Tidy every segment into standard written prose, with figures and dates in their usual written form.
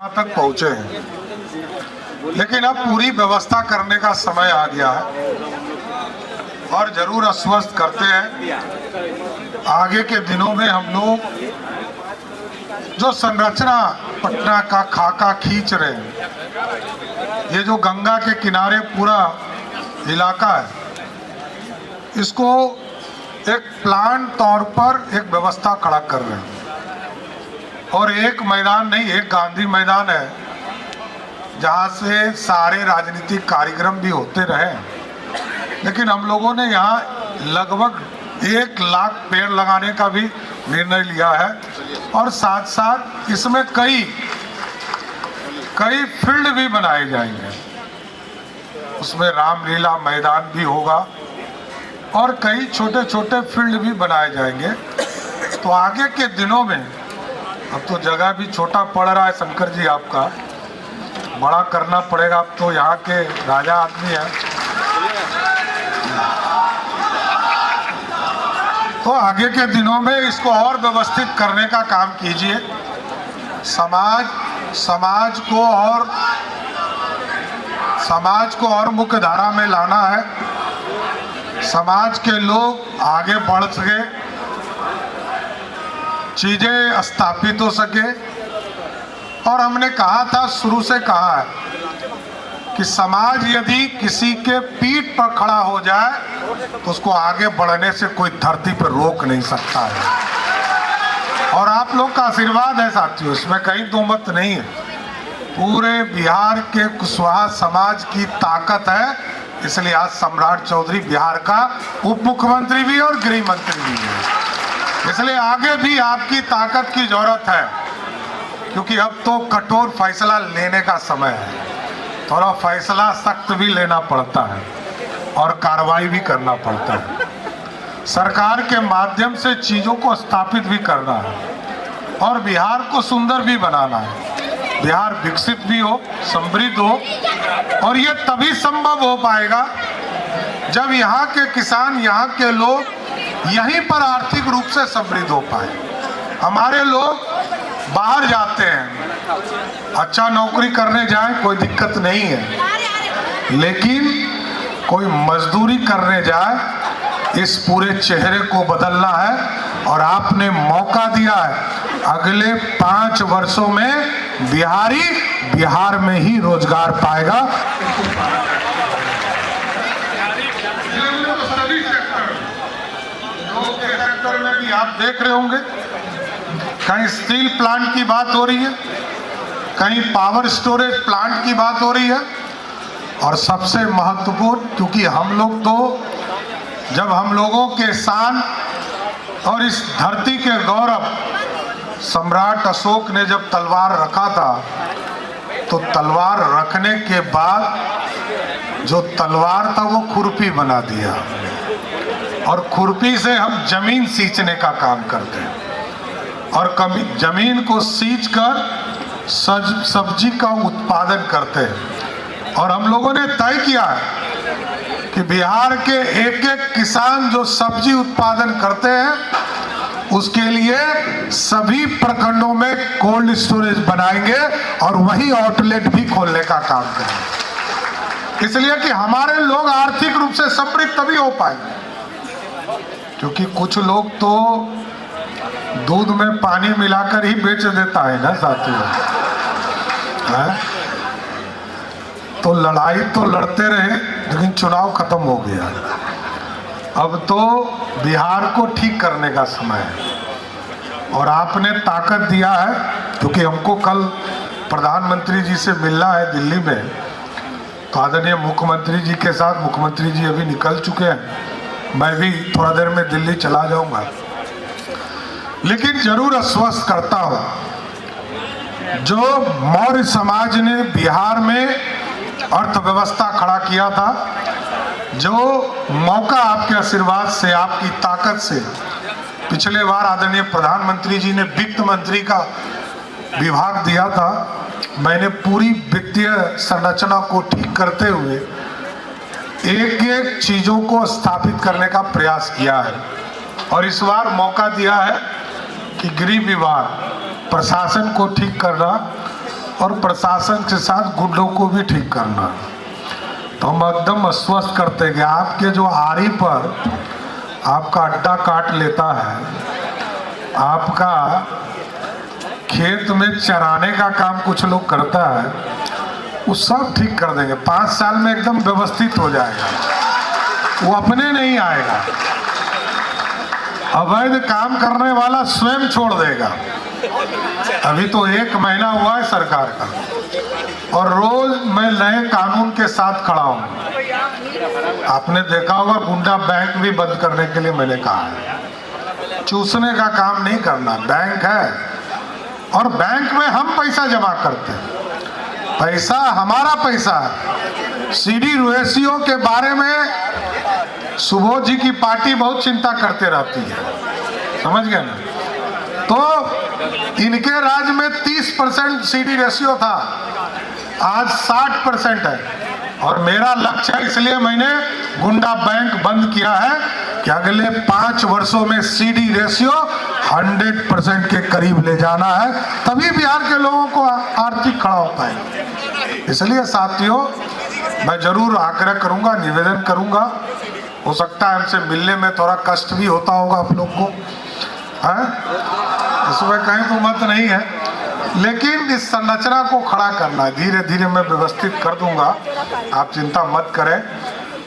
तक पहुंचे हैं, लेकिन अब पूरी व्यवस्था करने का समय आ गया है और जरूर आश्वस्त करते हैं आगे के दिनों में हम लोग जो संरचना पटना का खाका खींच रहे हैं, ये जो गंगा के किनारे पूरा इलाका है, इसको एक प्लान तौर पर एक व्यवस्था खड़ा कर रहे हैं। और एक मैदान नहीं, एक गांधी मैदान है जहाँ से सारे राजनीतिक कार्यक्रम भी होते रहे, लेकिन हम लोगों ने यहाँ लगभग 1 लाख पेड़ लगाने का भी निर्णय लिया है और साथ साथ इसमें कई फील्ड भी बनाए जाएंगे। उसमें रामलीला मैदान भी होगा और कई छोटे छोटे फील्ड भी बनाए जाएंगे। तो आगे के दिनों में, अब तो जगह भी छोटा पड़ रहा है शंकर जी, आपका बड़ा करना पड़ेगा, अब तो यहाँ के राजा आदमी हैं, तो आगे के दिनों में इसको और व्यवस्थित करने का काम कीजिए। समाज को और मुख्य धारा में लाना है, समाज के लोग आगे बढ़ सके, चीजें स्थापित हो सके। और हमने कहा था, शुरू से कहा है कि समाज यदि किसी के पीठ पर खड़ा हो जाए तो उसको आगे बढ़ने से कोई धरती पर रोक नहीं सकता है। और आप लोग का आशीर्वाद है साथियों, इसमें कहीं दो मत नहीं है। पूरे बिहार के कुशवाहा समाज की ताकत है, इसलिए आज सम्राट चौधरी बिहार का उप मुख्यमंत्री भी और गृह मंत्री भी है। इसलिए आगे भी आपकी ताकत की जरूरत है, क्योंकि अब तो कठोर फैसला लेने का समय है। थोड़ा फैसला सख्त भी लेना पड़ता है और कार्रवाई भी करना पड़ता है। सरकार के माध्यम से चीजों को स्थापित भी करना है और बिहार को सुंदर भी बनाना है। बिहार विकसित भी हो, समृद्ध हो, और ये तभी संभव हो पाएगा जब यहाँ के किसान, यहाँ के लोग यहीं पर आर्थिक रूप से समृद्ध हो पाए। हमारे लोग बाहर जाते हैं, अच्छा नौकरी करने जाए कोई दिक्कत नहीं है, लेकिन कोई मजदूरी करने जाए, इस पूरे चेहरे को बदलना है। और आपने मौका दिया है, अगले 5 वर्षों में बिहारी बिहार में ही रोजगार पाएगा। सेक्टर में भी आप देख रहे होंगे, कहीं स्टील प्लांट की बात हो रही है, कहीं पावर स्टोरेज प्लांट की बात हो रही है, और सबसे महत्वपूर्ण, क्योंकि हम लोग तो, जब हम लोगों के शान और इस धरती के गौरव, सम्राट अशोक ने जब तलवार रखा था, तो तलवार रखने के बाद जो तलवार था वो खुरपी बना दिया, और खुरपी से हम जमीन सींचने का काम करते हैं और जमीन को सींच कर सब्जी का उत्पादन करते हैं। और हम लोगों ने तय किया है कि बिहार के एक एक किसान जो सब्जी उत्पादन करते हैं, उसके लिए सभी प्रखंडों में कोल्ड स्टोरेज बनाएंगे और वही आउटलेट भी खोलने का काम करेंगे। इसलिए कि हमारे लोग आर्थिक रूप से समृद्ध तभी हो पाएंगे, क्योंकि कुछ लोग तो दूध में पानी मिलाकर ही बेच देता है ना साथियों, है? तो लड़ाई तो लड़ते रहे, लेकिन चुनाव खत्म हो गया। अब तो बिहार को ठीक करने का समय है और आपने ताकत दिया है, क्योंकि हमको कल प्रधानमंत्री जी से मिलना है दिल्ली में, तो आदरणीय मुख्यमंत्री जी के साथ, मुख्यमंत्री जी अभी निकल चुके हैं, मैं भी थोड़ा देर में दिल्ली चला जाऊंगा, लेकिन जरूर आश्वस्त करता हूं, जो मौर्य समाज ने बिहार में अर्थव्यवस्था खड़ा किया था, जो मौका आपके आशीर्वाद से, आपकी ताकत से, पिछले बार आदरणीय प्रधानमंत्री जी ने वित्त मंत्री का विभाग दिया था, मैंने पूरी वित्तीय संरचना को ठीक करते हुए एक एक चीजों को स्थापित करने का प्रयास किया है। और इस बार मौका दिया है कि गृह विभाग, प्रशासन को ठीक करना और प्रशासन के साथ गुंडों को भी ठीक करना। तो हम एकदम आश्वस्त करते कि आपके जो आरी पर आपका अड्डा काट लेता है, आपका खेत में चराने का काम कुछ लोग करता है, वो सब ठीक कर देंगे। 5 साल में एकदम व्यवस्थित हो जाएगा, वो अपने नहीं आएगा। अवैध काम करने वाला स्वयं छोड़ देगा। अभी तो 1 महीना हुआ है सरकार का, और रोज मैं नए कानून के साथ खड़ा हूं। आपने देखा होगा गुंडा बैंक भी बंद करने के लिए मैंने कहा है। चूसने का काम नहीं करना, बैंक है और बैंक में हम पैसा जमा करते हैं, पैसा हमारा पैसा है। सीडी रेशियो के बारे में सुबोध जी की पार्टी बहुत चिंता करते रहती है, समझ गए ना। तो इनके राज्य में 30% सीडी रेशियो था, आज 60% है। और मेरा लक्ष्य है, इसलिए मैंने गुंडा बैंक बंद किया है कि अगले 5 वर्षों में सीडी रेशियो 100% के करीब ले जाना है, तभी बिहार के लोगों को आर्थिक खड़ा हो पाएगा। इसलिए साथियों, मैं जरूर आग्रह करूंगा, निवेदन करूंगा। हो सकता है हमसे मिलने में थोड़ा कष्ट भी होता होगा आप लोग को, है? इसमें कहीं तो मत नहीं है, लेकिन इस संरचना को खड़ा करना है। धीरे धीरे मैं व्यवस्थित कर दूंगा, आप चिंता मत करें।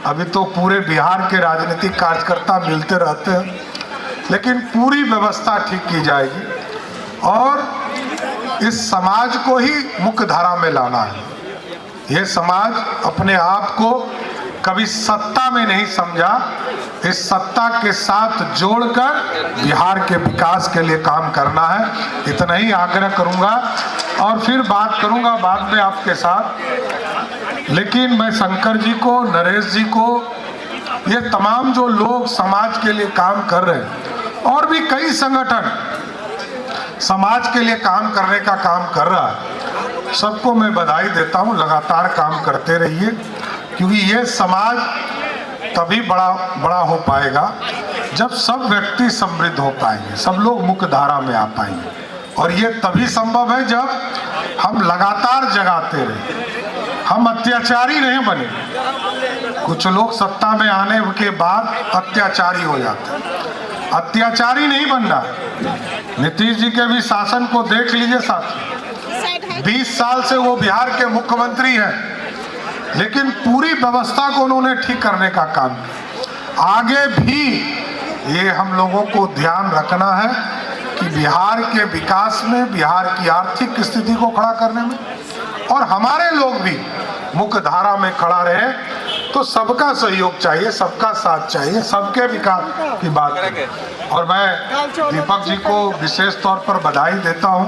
अभी तो पूरे बिहार के राजनीतिक कार्यकर्ता मिलते रहते हैं, लेकिन पूरी व्यवस्था ठीक की जाएगी और इस समाज को ही मुख्य धारा में लाना है। ये समाज अपने आप को कभी सत्ता में नहीं समझा, इस सत्ता के साथ जोड़कर बिहार के विकास के लिए काम करना है। इतना ही आग्रह करूंगा और फिर बात करूंगा बाद में आपके साथ। लेकिन मैं शंकर जी को, नरेश जी को, ये तमाम जो लोग समाज के लिए काम कर रहे हैं और भी कई संगठन समाज के लिए काम करने का काम कर रहा है, सबको मैं बधाई देता हूं। लगातार काम करते रहिए, क्योंकि ये समाज तभी बड़ा हो पाएगा जब सब व्यक्ति समृद्ध हो पाएंगे, सब लोग मुख्य धारा में आ पाएंगे। और ये तभी संभव है जब हम लगातार जगाते रहे, हम अत्याचारी नहीं बने। कुछ लोग सत्ता में आने के बाद अत्याचारी हो जाते हैं, अत्याचारी नहीं बनना। नीतीश जी के भी शासन को देख लीजिए साथी, 20 साल से वो बिहार के मुख्यमंत्री हैं, लेकिन पूरी व्यवस्था को उन्होंने ठीक करने का काम किया। आगे भी ये हम लोगों को ध्यान रखना है कि बिहार के विकास में, बिहार की आर्थिक स्थिति को खड़ा करने में, और हमारे लोग भी मुख्य धारा में खड़ा रहे। तो सबका सहयोग चाहिए, सबका साथ चाहिए, सबके विकास की बात है। और मैं दीपक जी को विशेष तौर पर बधाई देता हूं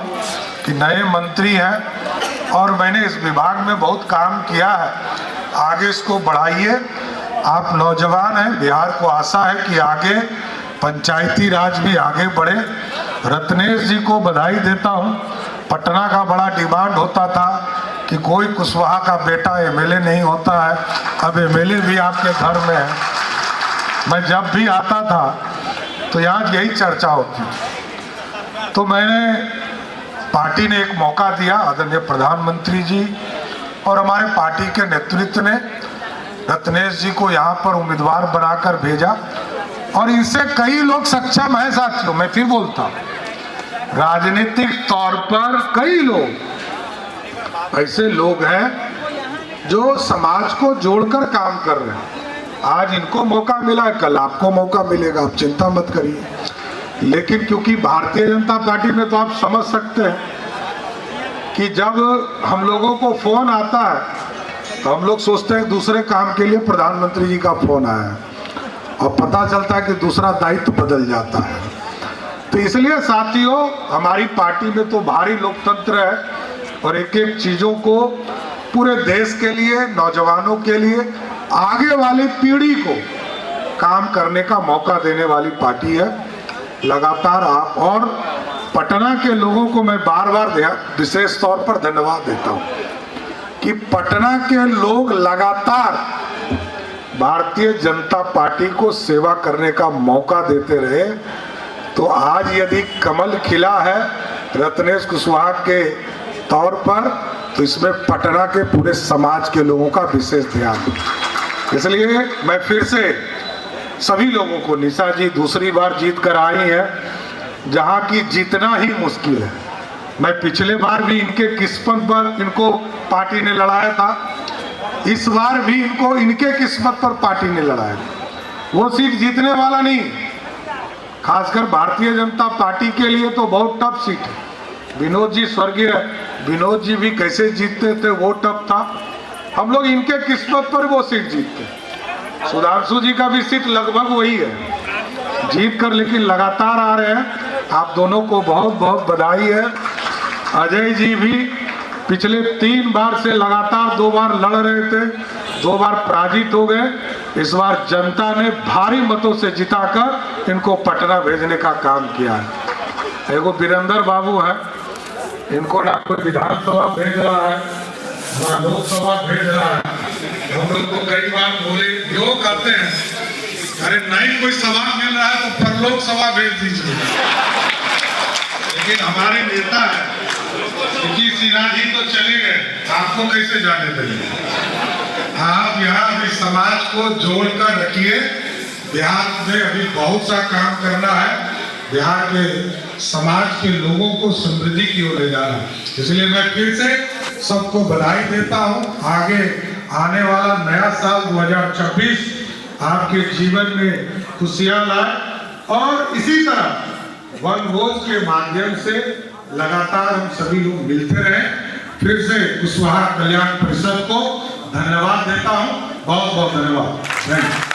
कि नए मंत्री हैं और मैंने इस विभाग में बहुत काम किया है। आगे इसको बढ़ाइए, आप नौजवान हैं, बिहार को आशा है कि आगे पंचायती राज भी आगे बढ़े। रत्नेश जी को बधाई देता हूं। पटना का बड़ा डिमांड होता था कि कोई कुशवाहा का बेटा एमएलए नहीं होता है, अब एमएलए भी आपके घर में है। मैं जब भी आता था तो यहाँ यही चर्चा होती। तो मैंने, पार्टी ने एक मौका दिया, आदरणीय प्रधानमंत्री जी और हमारे पार्टी के नेतृत्व ने रत्नेश जी को यहाँ पर उम्मीदवार बनाकर भेजा, और इनसे कई लोग सक्षम हैं साथियों। मैं फिर बोलता हूँ, राजनीतिक तौर पर कई लोग ऐसे लोग हैं जो समाज को जोड़कर काम कर रहे हैं। आज इनको मौका मिला है, कल आपको मौका मिलेगा, आप चिंता मत करिए। लेकिन क्योंकि भारतीय जनता पार्टी में तो आप समझ सकते हैं कि जब हम लोगों को फोन आता है तो हम लोग सोचते हैं दूसरे काम के लिए प्रधानमंत्री जी का फोन आया है, और पता चलता है कि दूसरा दायित्व बदल जाता है। तो इसलिए साथियों, हमारी पार्टी में तो भारी लोकतंत्र है और एक एक चीजों को पूरे देश के लिए, नौजवानों के लिए, आगे वाली पीढ़ी को काम करने का मौका देने वाली पार्टी है। लगातार आप और पटना के लोगों को मैं बार बार विशेष तौर पर धन्यवाद देता हूं कि पटना के लोग लगातार भारतीय जनता पार्टी को सेवा करने का मौका देते रहे। तो आज यदि कमल खिला है रत्नेश कुशवाहा के तौर पर, तो इसमें पटना के पूरे समाज के लोगों का विशेष ध्यान। इसलिए मैं फिर से सभी लोगों को, निशा जी दूसरी बार जीत कर आई है, जहां की जीतना ही मुश्किल है। मैं पिछले बार भी इनके किस्मत पर इनको पार्टी ने लड़ाया था, इस बार भी इनको इनके किस्मत पर पार्टी ने लड़ाया। वो सीट जीतने वाला नहीं, खासकर भारतीय जनता पार्टी के लिए तो बहुत टफ सीट है। विनोद जी, स्वर्गीय विनोद जी भी कैसे जीतते थे वो टफ था, हम लोग इनके किस्मत पर वो सीट जीतते। सुधांशु जी का भी सीट लगभग वही है, जीत कर लेकिन लगातार आ रहे हैं। आप दोनों को बहुत बहुत बधाई है। अजय जी भी पिछले 3 बार से लगातार 2 बार लड़ रहे थे, 2 बार पराजित हो गए। इस बार जनता ने भारी मतों से जिताकर इनको पटना भेजने का काम किया है। एगो वीरेंद्र बाबू है, इनको ना कोई विधानसभा भेज रहा है ना लोकसभा भेज रहा है। हम लोग को कई बार बोले जो करते हैं, अरे नहीं कोई सभा मिल रहा है तो परलोक सभा भेज दीजिए। लेकिन हमारे नेता है क्योंकि सिन्हा जी तो चले गए, आपको कैसे जाने देंगे। आप यहाँ अभी समाज को जोड़कर रखिए। बिहार में अभी बहुत सा काम करना है, बिहार के समाज के लोगों को समृद्धि की ओर ले जाना। इसलिए मैं फिर से सबको बधाई देता हूँ। आगे आने वाला नया साल 2026 आपके जीवन में खुशियां लाए और इसी तरह वनभोज के माध्यम से लगातार हम सभी लोग मिलते रहे। फिर से कुशवाहा कल्याण परिषद को धन्यवाद देता हूँ, बहुत बहुत धन्यवाद।